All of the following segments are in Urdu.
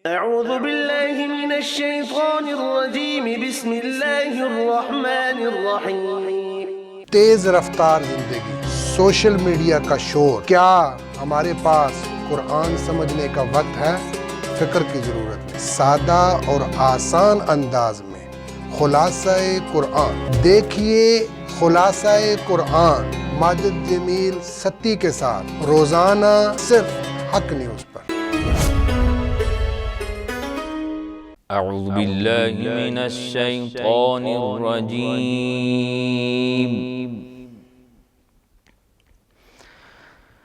أعوذ بالله من الشيطان الرجيم بسم الله الرحمن الرحيم۔ تیز رفتار زندگی، سوشل میڈیا کا شور، کیا ہمارے پاس قرآن سمجھنے کا وقت ہے؟ فکر کی ضرورت ہے۔ سادہ اور آسان انداز میں خلاصہ قرآن دیکھیے، خلاصہ قرآن ماجد جمیل ستی کے ساتھ روزانہ صرف حق نیوز پر۔ اعوذ باللہ من الشیطان الرجیم،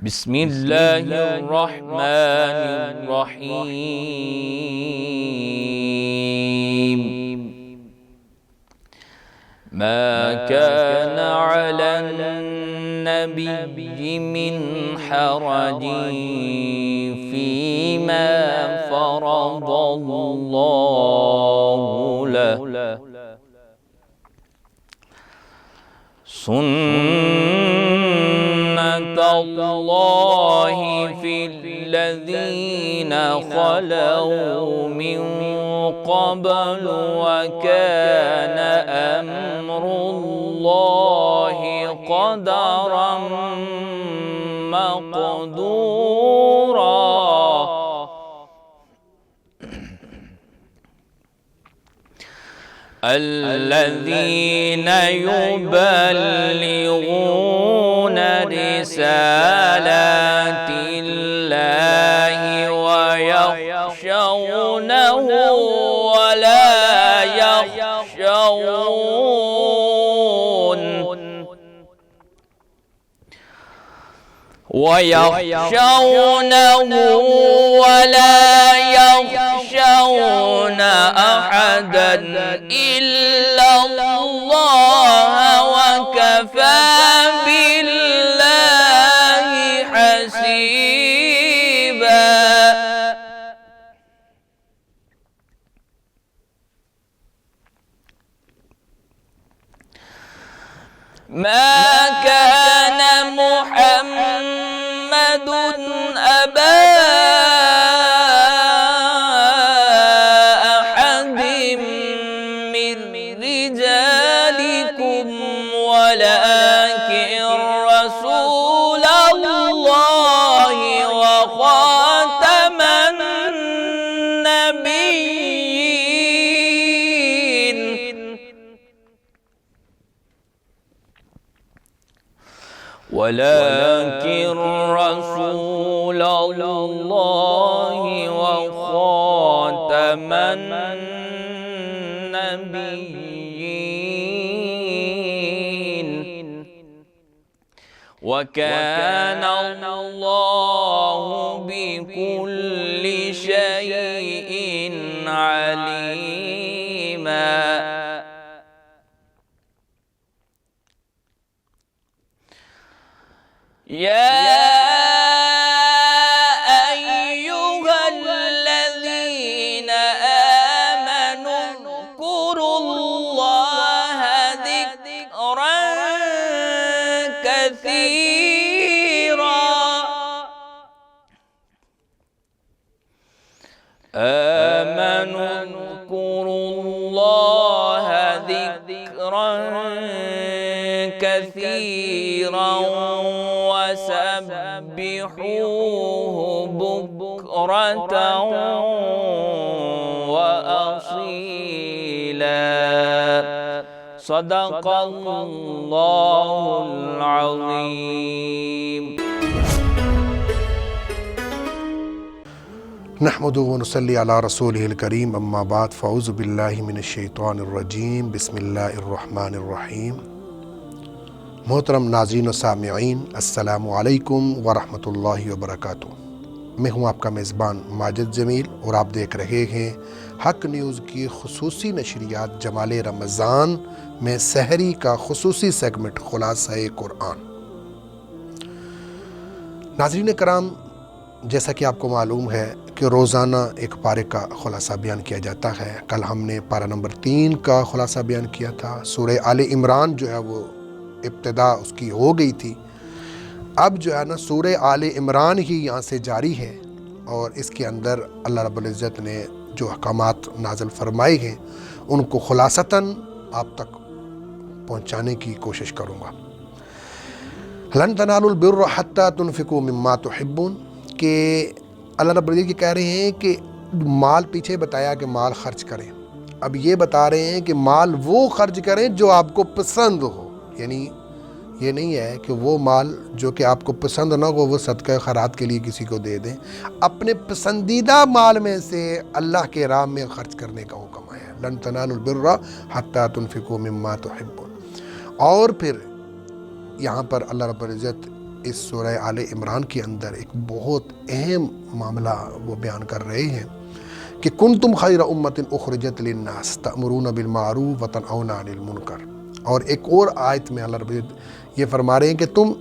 بسم اللہ الرحمن الرحیم۔ ما كان على النبي من حرج فيما فرض الله له، سنة الله في الذين خلوا من قبل، وكان أمر الله قدرا مقدورا۔ الذين يبلغون رسالات الله ويخشونه ولا يخشون أحدا إلا الله، وكفى بالله حسيبا۔ ما كان محمد أبا أحد من رجالكم، ولكن رسول الله وخاتم النبيين، ولكن رسول الله وخاتم النبيين، وكان الله بكل شيء عليما۔ يا أيها الذين آمنوا اذكروا الله ذكرا كثيرا، آمنوا اذكروا الله ذكرا كثيرا وسبحوه بكرة وأصيلا۔ صدق الله العظيم۔ نحمد و نصلی علی رسولہ الکریم، اما بعد، فاعوذ باللہ من الشیطان الرجیم، بسم اللہ الرحمن الرحیم۔ محترم ناظرین و سامعین، السلام علیکم ورحمۃ اللہ وبرکاتہ۔ میں ہوں آپ کا میزبان ماجد جمیل، اور آپ دیکھ رہے ہیں حق نیوز کی خصوصی نشریات جمال رمضان میں سحری کا خصوصی سیگمنٹ خلاصہ قرآن۔ ناظرین کرام، جیسا کہ آپ کو معلوم ہے کہ روزانہ ایک پارے کا خلاصہ بیان کیا جاتا ہے۔ کل ہم نے پارہ نمبر 3 کا خلاصہ بیان کیا تھا۔ سورہ آل عمران جو ہے وہ ابتدا اس کی ہو گئی تھی، اب جو ہے نا سورہ آل عمران ہی یہاں سے جاری ہے، اور اس کے اندر اللہ رب العزت نے جو احکامات نازل فرمائے ہیں ان کو خلاصتاً آپ تک پہنچانے کی کوشش کروں گا۔ لن تنالوا البر حتى تنفقوا مما تحبون، کہ اللہ رب العزت یہ کہہ رہے ہیں کہ مال پیچھے بتایا کہ مال خرچ کریں، اب یہ بتا رہے ہیں کہ مال وہ خرچ کریں جو آپ کو پسند ہو، یعنی یہ نہیں ہے کہ وہ مال جو کہ آپ کو پسند نہ ہو وہ صدقہ خیرات کے لیے کسی کو دے دیں، اپنے پسندیدہ مال میں سے اللہ کے راہ میں خرچ کرنے کا حکم آیا ہے۔ لن تنالوا البر حتى تنفقوا مما تحبون۔ اور پھر یہاں پر اللہ رب العزت اس سورہ آل عمران کے اندر ایک بہت اہم معاملہ وہ بیان کر رہے ہیں کہ کنتم خیر امت اخرجت للناس تأمرون بالمعروف وتنہون عن المنکر۔ اور ایک اور آیت میں اللہ رب العزت یہ فرما رہے ہیں کہ تم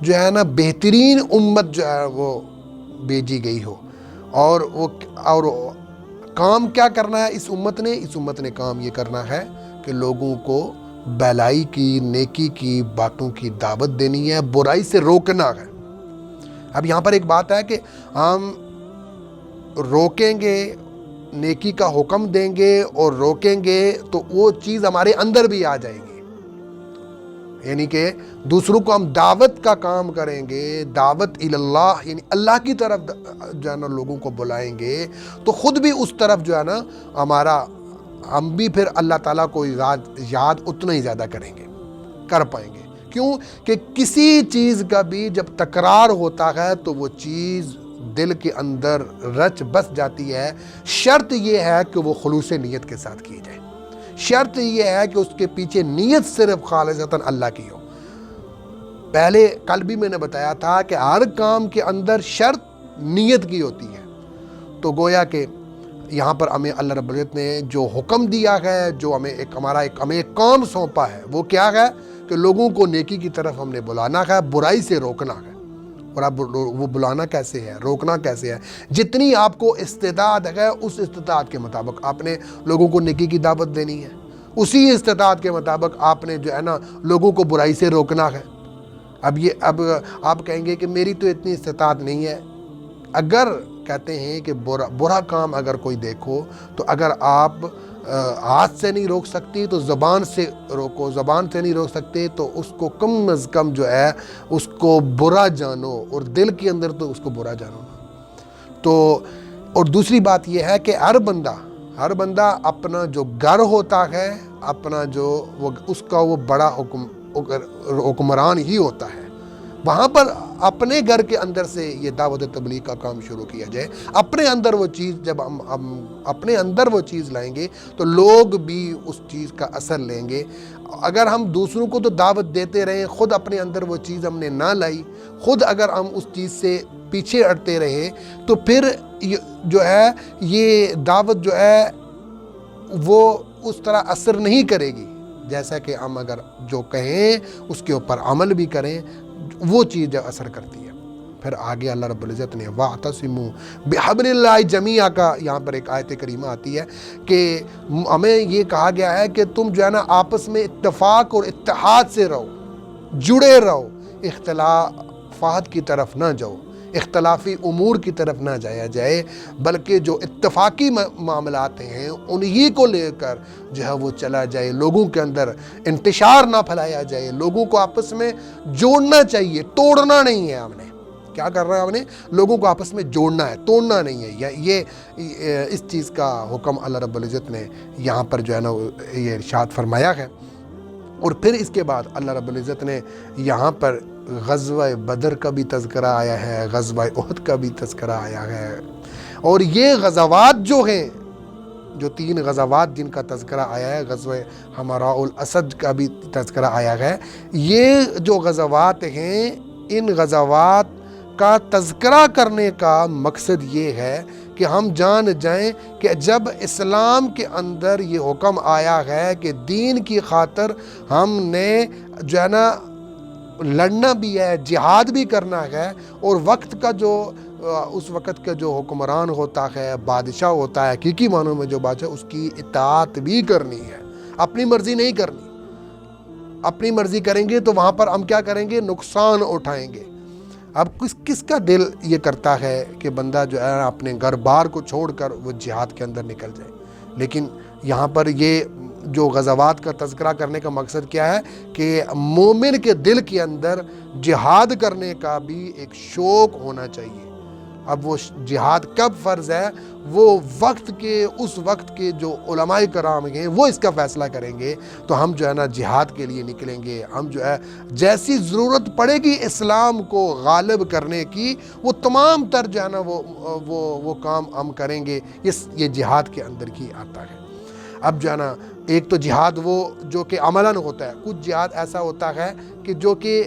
جو ہے نا بہترین امت جو ہے وہ بھیجی گئی ہو، اور کام کیا کرنا ہے اس امت نے کام یہ کرنا ہے کہ لوگوں کو بھلائی کی، نیکی کی باتوں کی دعوت دینی ہے، برائی سے روکنا ہے۔ اب یہاں پر ایک بات ہے کہ ہم روکیں گے، نیکی کا حکم دیں گے اور روکیں گے تو وہ چیز ہمارے اندر بھی آ جائے گی، یعنی کہ دوسروں کو ہم دعوت کا کام کریں گے، دعوت اللہ یعنی اللہ کی طرف جو ہے نا لوگوں کو بلائیں گے تو خود بھی اس طرف جو ہے نا ہم بھی پھر اللہ تعالیٰ کو یاد اتنا ہی زیادہ کر پائیں گے۔ کیوں کہ کسی چیز کا بھی جب تکرار ہوتا ہے تو وہ چیز دل کے اندر رچ بس جاتی ہے۔ شرط یہ ہے کہ وہ خلوص نیت کے ساتھ کی جائے، شرط یہ ہے کہ اس کے پیچھے نیت صرف خالصتاً اللہ کی ہو۔ پہلے کل بھی میں نے بتایا تھا کہ ہر کام کے اندر شرط نیت کی ہوتی ہے، تو گویا کہ یہاں پر ہمیں اللہ رب العزت نے جو حکم دیا ہے، جو ہمیں ایک کام سونپا ہے، وہ کیا ہے کہ لوگوں کو نیکی کی طرف ہم نے بلانا ہے، برائی سے روکنا ہے۔ اور اب وہ بلانا کیسے ہے، روکنا کیسے ہے؟ جتنی آپ کو استطاعت ہے اس استطاعت کے مطابق آپ نے لوگوں کو نیکی کی دعوت دینی ہے، اسی استطاعت کے مطابق آپ نے جو ہے نا لوگوں کو برائی سے روکنا ہے۔ اب آپ کہیں گے کہ میری تو اتنی استطاعت نہیں ہے۔ اگر کہتے ہیں کہ برا کام اگر کوئی دیکھو تو اگر آپ ہاتھ سے نہیں روک سکتی تو زبان سے روکو، زبان سے نہیں روک سکتے تو اس کو کم از کم جو ہے اس کو برا جانو، اور دل کے اندر تو اس کو برا جانو۔ تو اور دوسری بات یہ ہے کہ ہر بندہ اپنا جو گھر ہوتا ہے، اپنا جو اس کا وہ بڑا حکمران ہی ہوتا ہے، وہاں پر اپنے گھر کے اندر سے یہ دعوت تبلیغ کا کام شروع کیا جائے۔ اپنے اندر وہ چیز جب ہم اپنے اندر وہ چیز لائیں گے تو لوگ بھی اس چیز کا اثر لیں گے۔ اگر ہم دوسروں کو تو دعوت دیتے رہیں، خود اپنے اندر وہ چیز ہم نے نہ لائی، خود اگر ہم اس چیز سے پیچھے ہٹتے رہے تو پھر جو ہے یہ دعوت جو ہے وہ اس طرح اثر نہیں کرے گی جیسا کہ ہم اگر جو کہیں اس کے اوپر عمل بھی کریں، وہ چیز جو اثر کرتی ہے۔ پھر آگے اللہ رب العزت نے وَاعْتَصِمُوا بِحَبْلِ اللَّهِ جَمِيعًا کا یہاں پر ایک آیت کریمہ آتی ہے کہ ہمیں یہ کہا گیا ہے کہ تم جو ہے نا آپس میں اتفاق اور اتحاد سے رہو، جڑے رہو، اختلافات کی طرف نہ جاؤ، اختلافی امور کی طرف نہ جایا جائے، بلکہ جو اتفاقی معاملات ہیں انہی کو لے کر جو ہے وہ چلا جائے، لوگوں کے اندر انتشار نہ پھیلایا جائے، لوگوں کو آپس میں جوڑنا چاہیے، توڑنا نہیں ہے۔ ہم نے کیا کر رہا ہے؟ ہم نے لوگوں کو آپس میں جوڑنا ہے، توڑنا نہیں ہے۔ یہ اس چیز کا حکم اللہ رب العزت نے یہاں پر جو ہے نا یہ ارشاد فرمایا ہے۔ اور پھر اس کے بعد اللہ رب العزت نے یہاں پر غزوہ بدر کا بھی تذکرہ آیا ہے، غزوہ احد کا بھی تذکرہ آیا ہے، اور یہ غزوات جو ہیں، جو 3 غزوات جن کا تذکرہ آیا ہے، غزوہ حمراء الاسد کا بھی تذکرہ آیا ہے، یہ جو غزوات ہیں ان غزوات کا تذکرہ کرنے کا مقصد یہ ہے کہ ہم جان جائیں کہ جب اسلام کے اندر یہ حکم آیا ہے کہ دین کی خاطر ہم نے جو ہے نا لڑنا بھی ہے، جہاد بھی کرنا ہے، اور وقت کا جو اس وقت کا جو حکمران ہوتا ہے، بادشاہ ہوتا ہے، حقیقی معنوں میں جو بادشاہ، اس کی اطاعت بھی کرنی ہے، اپنی مرضی نہیں کرنی۔ اپنی مرضی کریں گے تو وہاں پر ہم کیا کریں گے؟ نقصان اٹھائیں گے۔ اب کس کا دل یہ کرتا ہے کہ بندہ جو ہے اپنے گھر بار کو چھوڑ کر وہ جہاد کے اندر نکل جائے؟ لیکن یہاں پر یہ جو غزوات کا تذکرہ کرنے کا مقصد کیا ہے کہ مومن کے دل کے اندر جہاد کرنے کا بھی ایک شوق ہونا چاہیے۔ اب وہ جہاد کب فرض ہے، وہ اس وقت کے جو علماء کرام ہیں وہ اس کا فیصلہ کریں گے۔ تو ہم جو ہے نا جہاد کے لیے نکلیں گے، ہم جو ہے جیسی ضرورت پڑے گی اسلام کو غالب کرنے کی، وہ تمام تر جو ہے نا وہ کام ہم کریں گے۔ یہ جہاد کے اندر کی آتا ہے۔ اب جو ہے نا ایک تو جہاد وہ جو کہ عملاً ہوتا ہے، کچھ جہاد ایسا ہوتا ہے کہ جو کہ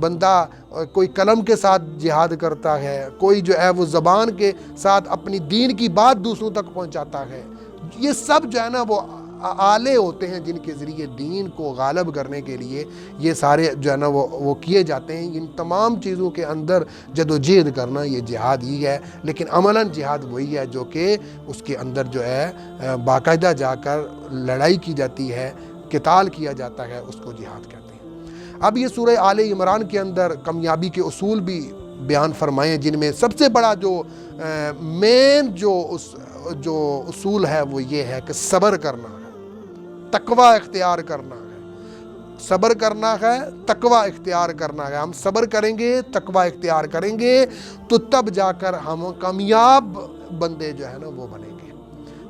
بندہ کوئی قلم کے ساتھ جہاد کرتا ہے، کوئی جو ہے وہ زبان کے ساتھ اپنی دین کی بات دوسروں تک پہنچاتا ہے۔ یہ سب جو ہے نا وہ آلے ہوتے ہیں جن کے ذریعے دین کو غالب کرنے کے لیے یہ سارے جو ہے نا وہ کیے جاتے ہیں۔ ان تمام چیزوں کے اندر جدوجہد کرنا یہ جہاد ہی ہے، لیکن عملاً جہاد وہی ہے جو کہ اس کے اندر جو ہے باقاعدہ جا کر لڑائی کی جاتی ہے، قتال کیا جاتا ہے، اس کو جہاد کہتے ہیں۔ اب یہ سورہ آل عمران کے اندر کامیابی کے اصول بھی بیان فرمائے، جن میں سب سے بڑا جو مین جو اصول ہے وہ یہ ہے کہ صبر کرنا ہے، تقوی اختیار کرنا ہے۔ صبر کرنا ہے، تقوی اختیار کرنا ہے۔ ہم صبر کریں گے، تقوی اختیار کریں گے تو تب جا کر ہم کامیاب بندے جو ہے نا وہ بنیں گے۔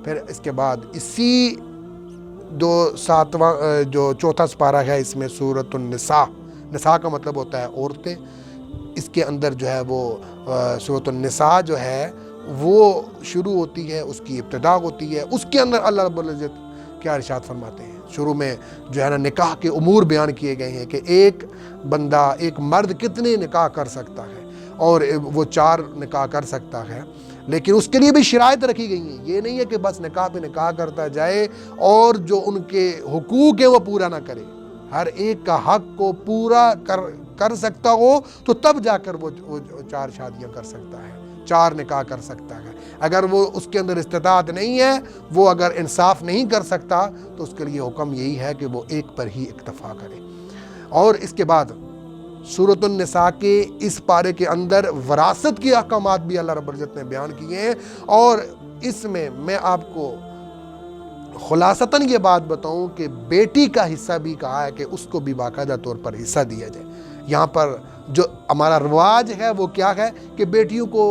پھر اس کے بعد اسی جو چوتھا سپارہ ہے، اس میں سورۃ النساء، نساء کا مطلب ہوتا ہے عورتیں، اس کے اندر جو ہے وہ سورۃ النساء جو ہے وہ شروع ہوتی ہے، اس کی ابتدا ہوتی ہے۔ اس کے اندر اللہ رب العزت کیا ارشاد فرماتے ہیں؟ شروع میں جو ہے نا نکاح کے امور بیان کیے گئے ہیں کہ ایک بندہ، ایک مرد کتنے نکاح کر سکتا ہے، اور وہ 4 نکاح کر سکتا ہے، لیکن اس کے لیے بھی شرائط رکھی گئی ہیں۔ یہ نہیں ہے کہ بس نکاح پہ نکاح کرتا جائے اور جو ان کے حقوق ہیں وہ پورا نہ کرے۔ ہر ایک کا حق کو پورا کر سکتا ہو تو تب جا کر وہ 4 شادیاں کر سکتا ہے، 4 نکاح کر سکتا ہے۔ اگر وہ اس کے اندر استطاعت نہیں ہے، وہ اگر انصاف نہیں کر سکتا، تو اس کے لیے حکم یہی ہے کہ وہ ایک پر ہی اکتفا کرے۔ اور اس کے بعد سورۃ النساء کے اس پارے کے اندر وراثت کے احکامات بھی اللہ رب العزت نے بیان کیے ہیں، اور اس میں آپ کو خلاصتاً یہ بات بتاؤں کہ بیٹی کا حصہ بھی کہا ہے کہ اس کو بھی باقاعدہ طور پر حصہ دیا جائے۔ یہاں پر جو ہمارا رواج ہے وہ کیا ہے کہ بیٹیوں کو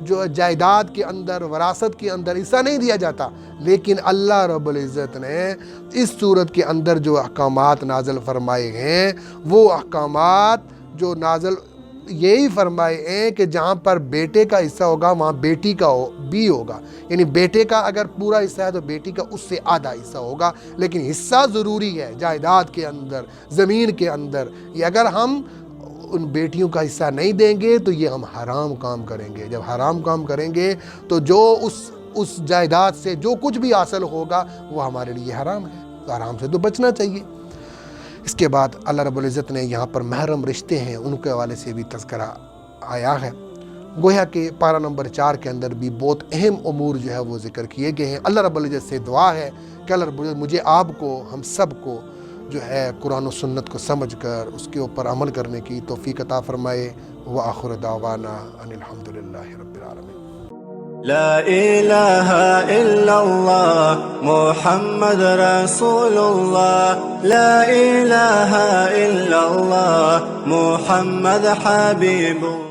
جو جائیداد کے اندر، وراثت کے اندر حصہ نہیں دیا جاتا، لیکن اللہ رب العزت نے اس صورت کے اندر جو احکامات نازل فرمائے ہیں، وہ احکامات جو نازل یہی فرمائے ہیں کہ جہاں پر بیٹے کا حصہ ہوگا وہاں بیٹی کا بھی ہوگا، یعنی بیٹے کا اگر پورا حصہ ہے تو بیٹی کا اس سے آدھا حصہ ہوگا، لیکن حصہ ضروری ہے جائیداد کے اندر، زمین کے اندر۔ یہ اگر ہم ان بیٹیوں کا حصہ نہیں دیں گے تو یہ ہم حرام کام کریں گے۔ جب حرام کام کریں گے تو جو اس جائیداد سے جو کچھ بھی حاصل ہوگا وہ ہمارے لیے حرام ہے، تو حرام سے تو بچنا چاہیے۔ اس کے بعد اللہ رب العزت نے یہاں پر محرم رشتے ہیں ان کے حوالے سے بھی تذکرہ آیا ہے، گویا کہ پارہ نمبر 4 کے اندر بھی بہت اہم امور جو ہے وہ ذکر کیے گئے ہیں۔ اللہ رب العزت سے دعا ہے کہ اللہ رب العزت مجھے، آپ کو، ہم سب کو جو ہے قرآن و سنت کو سمجھ کر اس کے اوپر عمل کرنے کی توفیق عطا فرمائے۔ وآخر دعوانا ان الحمدللہ رب العالمین۔ لا الہ الا اللہ محمد رسول اللہ، لا الہ الا اللہ محمد حبیب اللہ۔